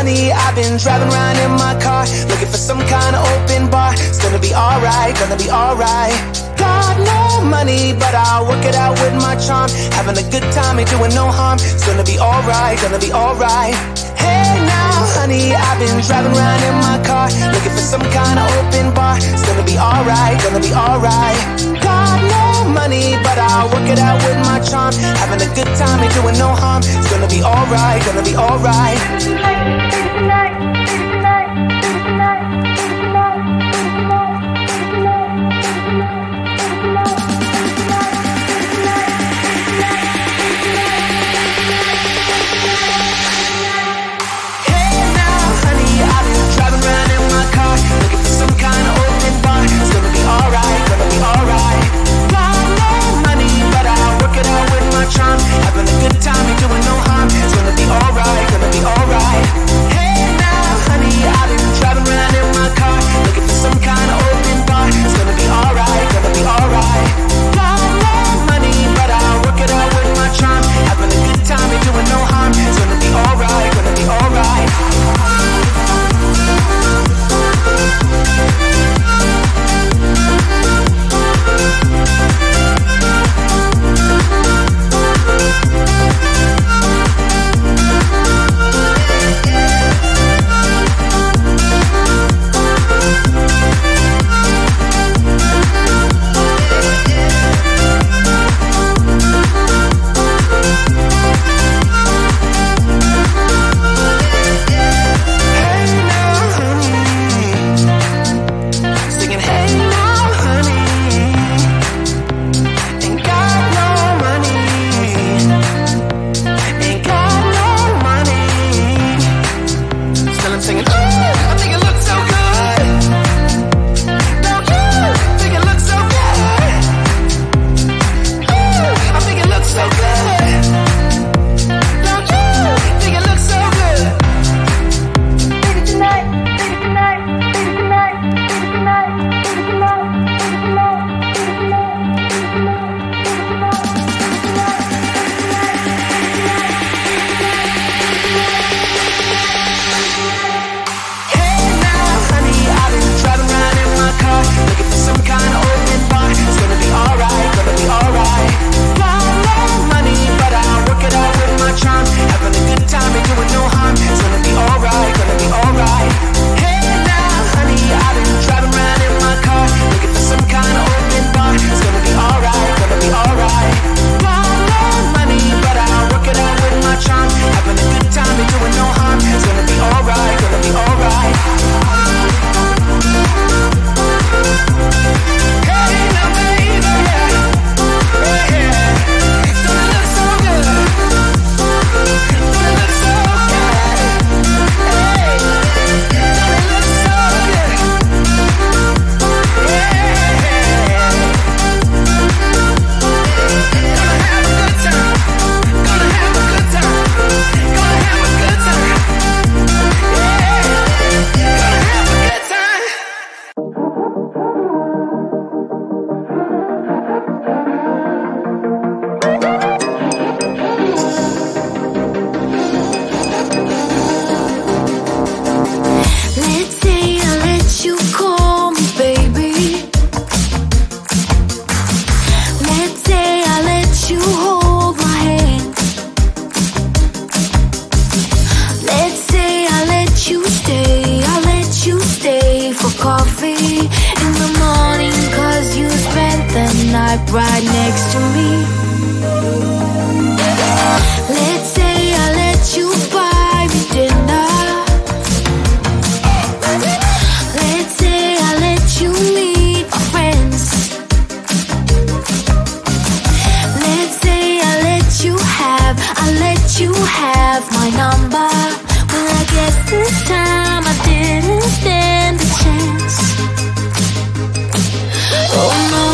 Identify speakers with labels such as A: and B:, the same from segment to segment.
A: honey, I've been driving around in my car, looking for some kind of open bar. It's gonna be alright, gonna be alright. Got no money, but I'll work it out with my charm. Having a good time, ain't doing no harm. It's gonna be alright, gonna be alright. Hey now, honey, I've been driving around in my car, looking for some kind of open bar. It's gonna be alright, gonna be alright. Got no money, but I'll work it out with my charm. Having a good time, ain't doing no harm. It's gonna be alright, gonna be alright. Looking for some kind of open bar. It's gonna be alright, gonna be alright. Got no money, but I'll work it out with my charm. Having a good time, ain't doing no harm. It's gonna be alright, gonna be alright. Hey now, honey, I've been driving around in my car, looking for some kind of open bar. It's gonna be alright, gonna be alright. Got no money, but I'll work it out with my charm. Having a good time, ain't doing no harm. It's gonna be alright, gonna be alright.
B: Right next to me. Let's say I let you buy me dinner. Let's say I let you meet my friends. Let's say I let you have my number. Well, I guess this time I didn't stand a chance. Oh no,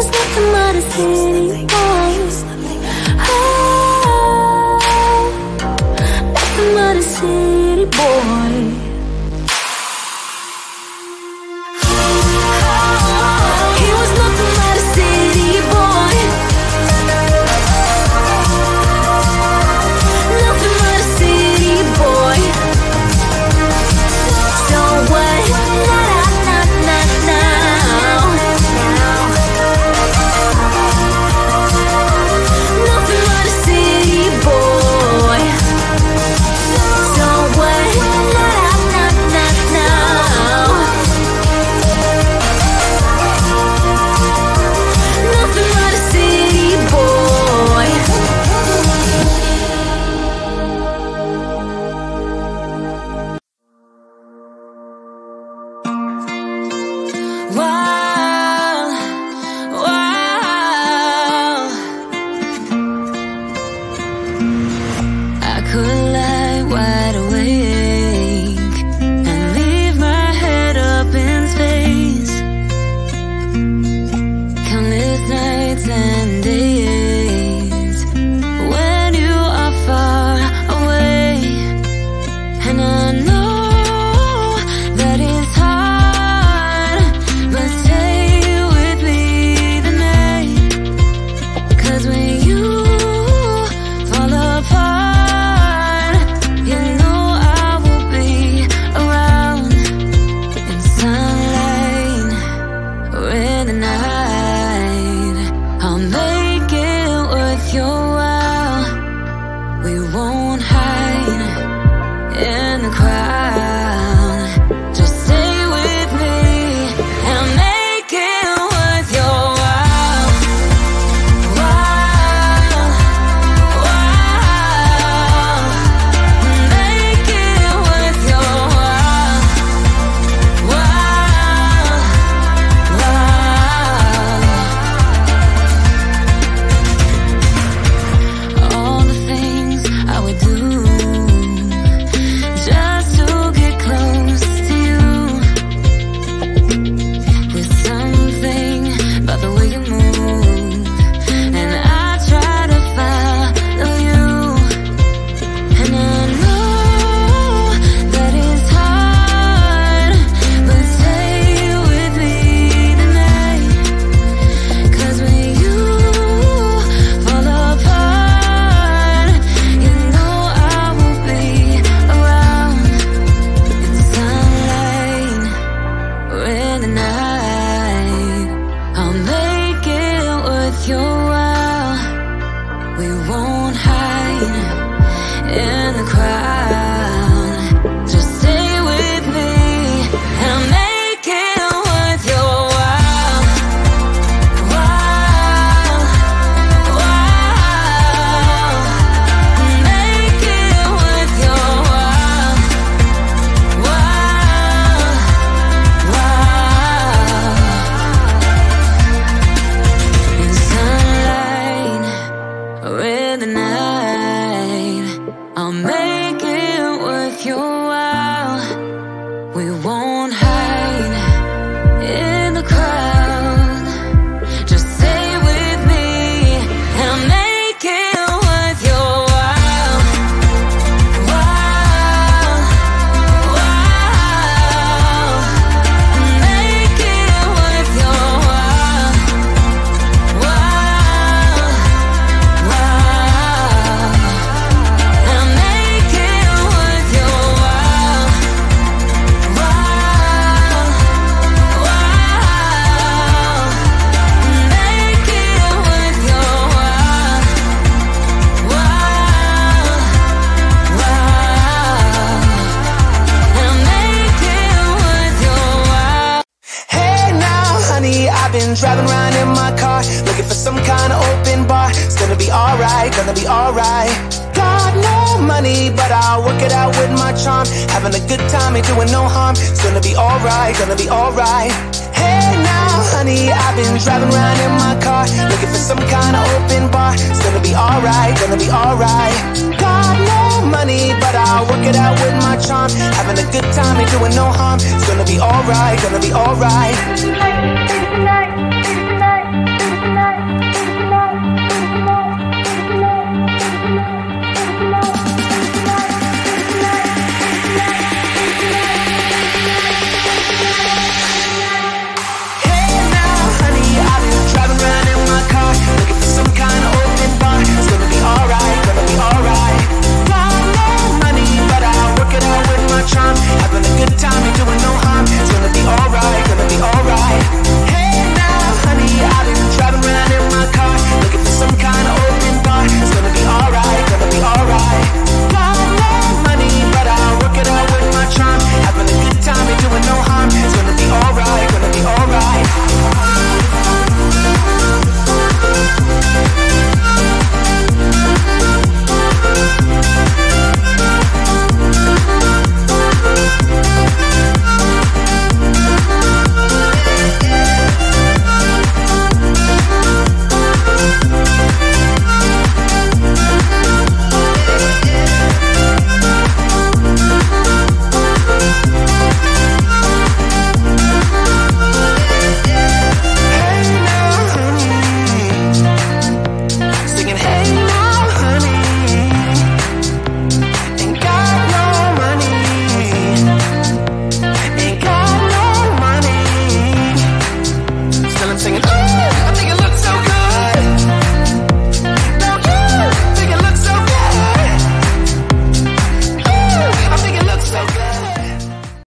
B: was nothing but a city boy. Oh, nothing but a city boy. He was nothing but a city boy. Nothing but a city boy. So what? Nothing but a city boy. So what? Nothing but a city boy. Wow, wow. I could lie wide awake and leave my head up in space. Countless nights and days when you are far away, and I know that it's hard, but stay with me tonight. 'Cause when you fall apart, you know I will be around in sunlight or in the night. I'll make it worth your while. We won't hide in the crowd. Just stay with me and make it worth your while. While, while, make it worth your while. While, while. All the things I would do just to get close to you. There's something about the way you move, and I try to follow you. And I know that it's hard, but stay with me tonight. 'Cause when you fall apart, you know I will be around in sunlight or in the night. I'll make it worth your while. We won't hide in the crowd. Just stay with me and make it worth your while. While, while, make it worth your while. While, while, in sunlight or in the night, I'll make it worth your while. We won't hide in the crowd. Just stay with me and make it worth your while. While, while, make it worth your while. While, while, and make it worth your while. While, while, make it worth your while. While, while, and make it worth your while.
A: Hey now, honey, I've been driving around in my car, looking for some kind of open bar. It's gonna be alright, gonna be alright. Got no money, but I'll work it out with my charm. Having a good time, ain't doing no harm. It's gonna be alright, gonna be alright. Hey now, honey, I've been driving around in my car, looking for some kind of open bar. It's gonna be alright, gonna be alright. Got no money, but I'll work it out with my charm. Having a good time, ain't doing no harm. It's gonna be alright, gonna be alright.